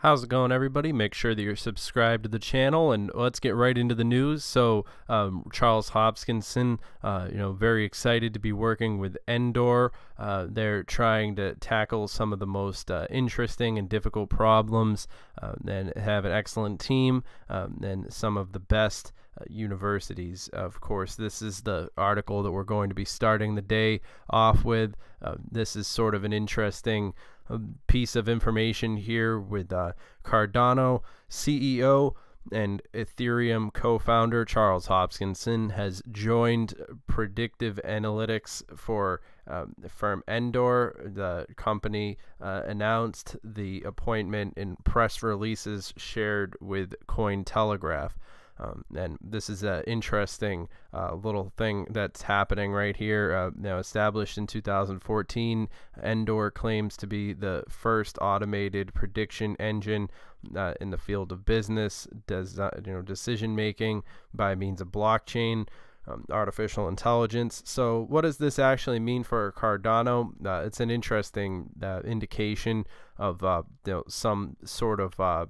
How's it going, everybody? Make sure that you're subscribed to the channel, and let's get right into the news. So, Charles Hoskinson, very excited to be working with Endor. They're trying to tackle some of the most interesting and difficult problems, and have an excellent team, and some of the best universities. Of course, this is the article that we're going to be starting the day off with. This is sort of an interesting piece of information here with Cardano CEO and Ethereum co-founder Charles Hoskinson has joined Predictive Analytics for the firm Endor. The company announced the appointment in press releases shared with Cointelegraph. And this is an interesting little thing that's happening right here. Now, established in 2014, Endor claims to be the first automated prediction engine in the field of business, decision making by means of blockchain. Artificial intelligence. So what does this actually mean for Cardano? It's an interesting indication of some sort of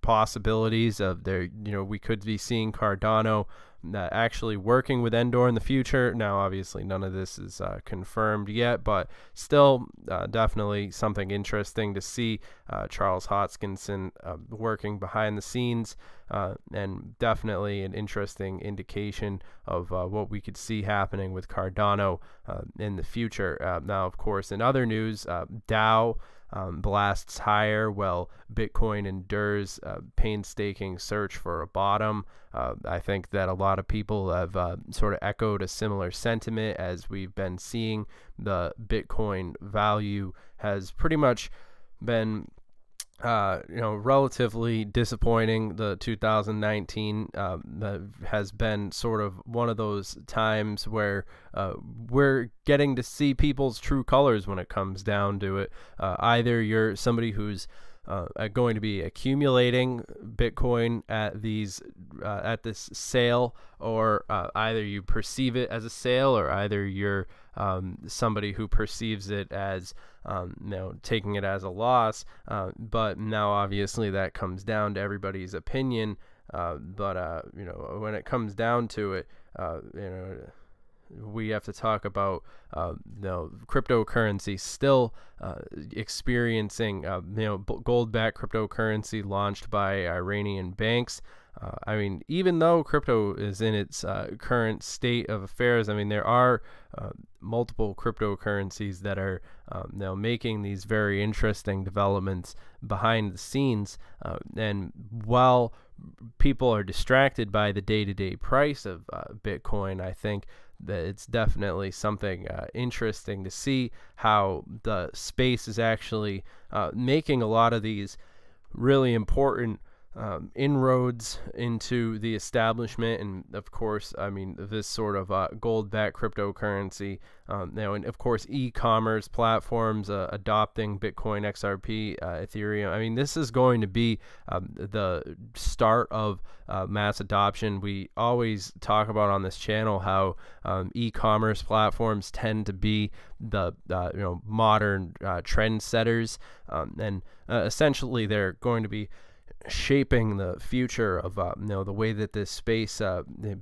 possibilities of there. We could be seeing Cardano actually working with Endor in the future. Now, obviously, none of this is confirmed yet, but still definitely something interesting to see Charles Hoskinson working behind the scenes, and definitely an interesting indication of what we could see happening with Cardano in the future. Now, of course, in other news, Dow blasts higher while Bitcoin endures painstaking search for a bottom. I think that a lot of people have sort of echoed a similar sentiment as we've been seeing. The Bitcoin value has pretty much been relatively disappointing. The 2019 has been sort of one of those times where we're getting to see people's true colors when it comes down to it. Either you're somebody who's going to be accumulating Bitcoin at this sale, or either you perceive it as a sale, or either you're somebody who perceives it as taking it as a loss. But now obviously that comes down to everybody's opinion. But when it comes down to it, we have to talk about cryptocurrency still experiencing gold-backed cryptocurrency launched by Iranian banks. Even though crypto is in its current state of affairs, there are multiple cryptocurrencies that are now making these very interesting developments behind the scenes. And while people are distracted by the day-to-day price of Bitcoin, I think that it's definitely something interesting to see how the space is actually making a lot of these really important inroads into the establishment. And of course, this sort of gold-backed cryptocurrency, and of course e-commerce platforms adopting Bitcoin, XRP, Ethereum. This is going to be the start of mass adoption. We always talk about on this channel how e-commerce platforms tend to be the modern trendsetters, and essentially they're going to be shaping the future of the way that this space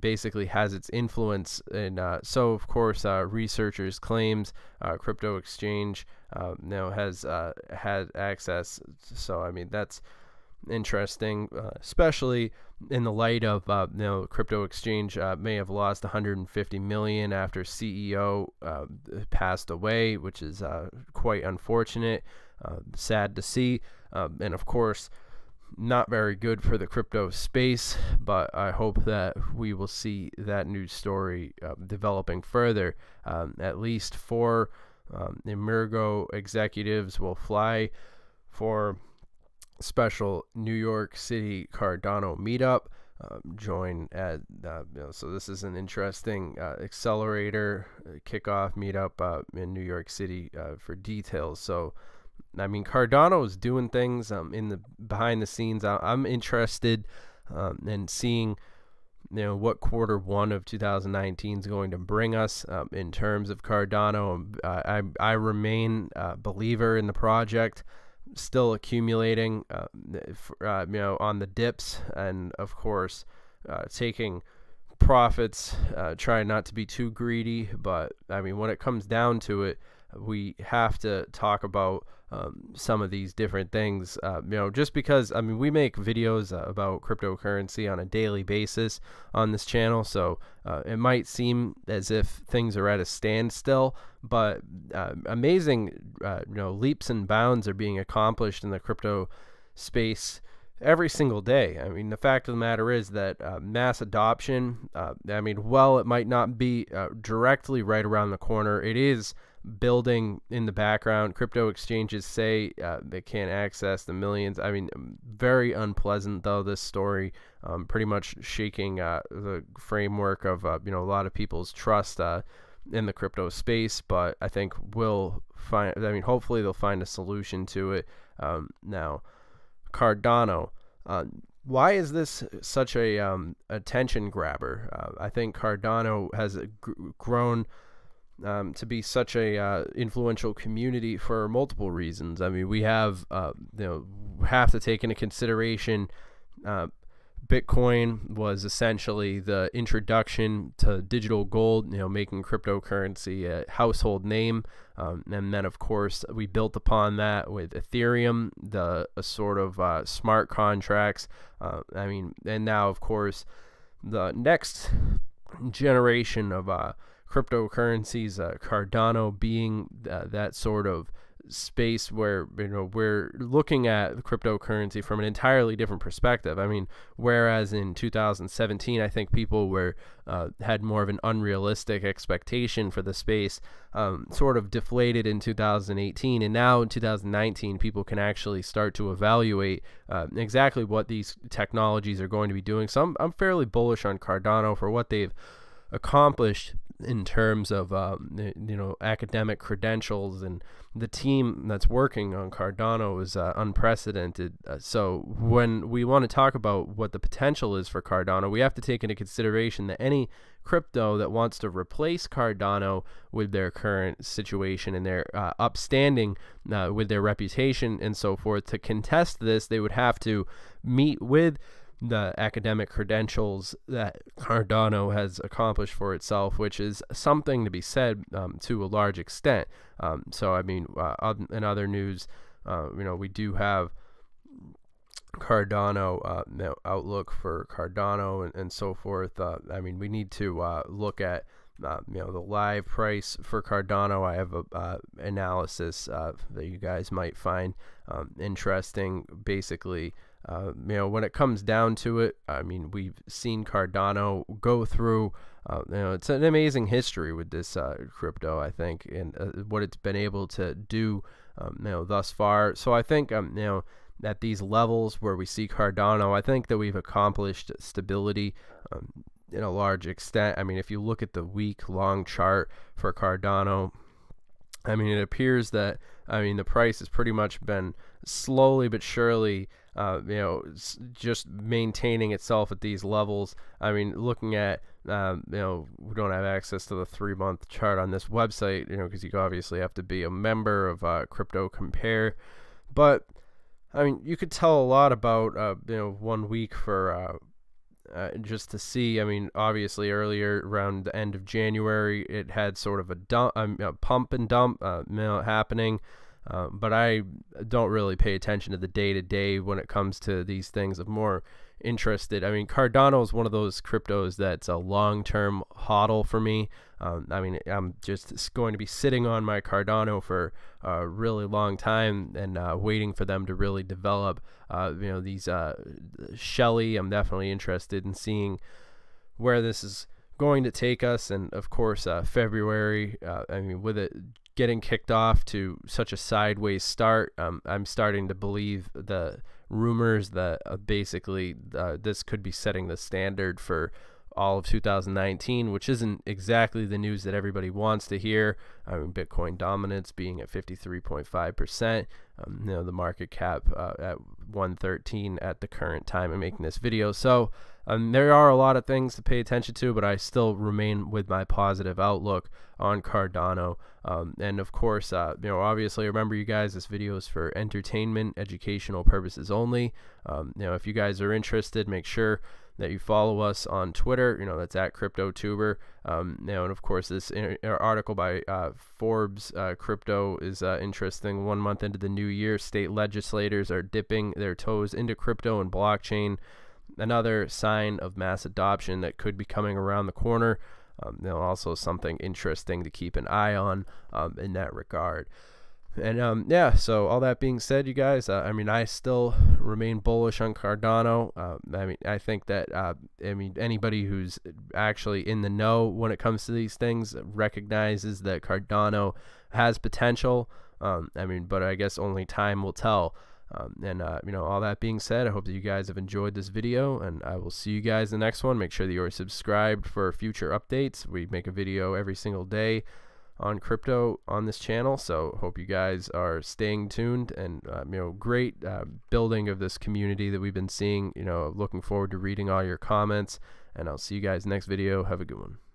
basically has its influence. And so of course researchers claims crypto exchange has had access. So that's interesting, especially in the light of crypto exchange may have lost 150 million after CEO passed away, which is quite unfortunate, sad to see, and of course not very good for the crypto space. But I hope that we will see that news story developing further. At least 4 Emergo executives will fly for special New York City Cardano meetup. Join at so this is an interesting accelerator kickoff meetup in New York City for details. So Cardano is doing things in the behind the scenes. I'm interested in seeing what Q1 of 2019 is going to bring us in terms of Cardano. I remain a believer in the project. still accumulating, on the dips, and of course, taking profits, trying not to be too greedy. But I mean, when it comes down to it, we have to talk about some of these different things, just because, I mean, we make videos about cryptocurrency on a daily basis on this channel, so it might seem as if things are at a standstill, but amazing, leaps and bounds are being accomplished in the crypto space every single day. I mean, the fact of the matter is that mass adoption, I mean, while it might not be directly right around the corner, it is building in the background. Crypto exchanges say they can't access the millions. I mean, very unpleasant, though, this story, pretty much shaking the framework of a lot of people's trust in the crypto space. But I think we'll find, I mean, hopefully they'll find a solution to it. Now, Cardano. Why is this such a attention grabber? I think Cardano has grown to be such a influential community for multiple reasons. I mean, we have have to take into consideration Bitcoin was essentially the introduction to digital gold, making cryptocurrency a household name. And then, of course, we built upon that with Ethereum, a sort of smart contracts. I mean, and now, of course, the next generation of cryptocurrencies, Cardano being that sort of space where we're looking at cryptocurrency from an entirely different perspective. I mean, whereas in 2017 I think people were had more of an unrealistic expectation for the space, sort of deflated in 2018, and now in 2019 people can actually start to evaluate exactly what these technologies are going to be doing. So I'm fairly bullish on Cardano for what they've accomplished in terms of academic credentials, and the team that's working on Cardano is unprecedented. So when we want to talk about what the potential is for Cardano, we have to take into consideration that any crypto that wants to replace Cardano with their current situation and their upstanding with their reputation and so forth, to contest this, they would have to meet with the academic credentials that Cardano has accomplished for itself, which is something to be said to a large extent. So, I mean, in other news, we do have Cardano, outlook for Cardano and so forth. I mean, we need to look at the live price for Cardano. I have a analysis that you guys might find interesting. Basically, when it comes down to it, I mean, we've seen Cardano go through, it's an amazing history with this crypto, I think, and what it's been able to do, thus far. So I think, at these levels where we see Cardano, I think that we've accomplished stability in a large extent. I mean, if you look at the week-long chart for Cardano, I mean, it appears that, the price has pretty much been slowly but surely, just maintaining itself at these levels. I mean, looking at, we don't have access to the 3-month chart on this website, because you obviously have to be a member of Crypto Compare. But, I mean, you could tell a lot about, 1 week for just to see. I mean, obviously earlier around the end of January, it had sort of a pump and dump happening. But I don't really pay attention to the day-to-day when it comes to these things. I'm more interested. I mean, Cardano is one of those cryptos that's a long-term hodl for me. I mean, I'm just going to be sitting on my Cardano for a really long time and waiting for them to really develop. These Shelly, I'm definitely interested in seeing where this is going to take us. And of course, February, I mean, with it getting kicked off to such a sideways start, I'm starting to believe the rumors that basically this could be setting the standard for all of 2019, which isn't exactly the news that everybody wants to hear. I mean, Bitcoin dominance being at 53.5%. the market cap at 113 at the current time of making this video. So there are a lot of things to pay attention to, but I still remain with my positive outlook on Cardano. And of course, obviously, remember, you guys, this video is for entertainment, educational purposes only. If you guys are interested, make sure that you follow us on Twitter. That's at CryptoTuber. And of course, this article by Forbes Crypto is interesting. 1 month into the new year, state legislators are dipping their toes into crypto and blockchain. Another sign of mass adoption that could be coming around the corner. Also something interesting to keep an eye on in that regard. And yeah, so all that being said, you guys, I still remain bullish on Cardano. I think that anybody who's actually in the know when it comes to these things recognizes that Cardano has potential. But I guess only time will tell. All that being said, I hope that you guys have enjoyed this video, and I will see you guys in the next one. Make sure that you're subscribed for future updates. We make a video every single day on crypto on this channel, so hope you guys are staying tuned, and great building of this community that we've been seeing. Looking forward to reading all your comments, and I'll see you guys next video. Have a good one.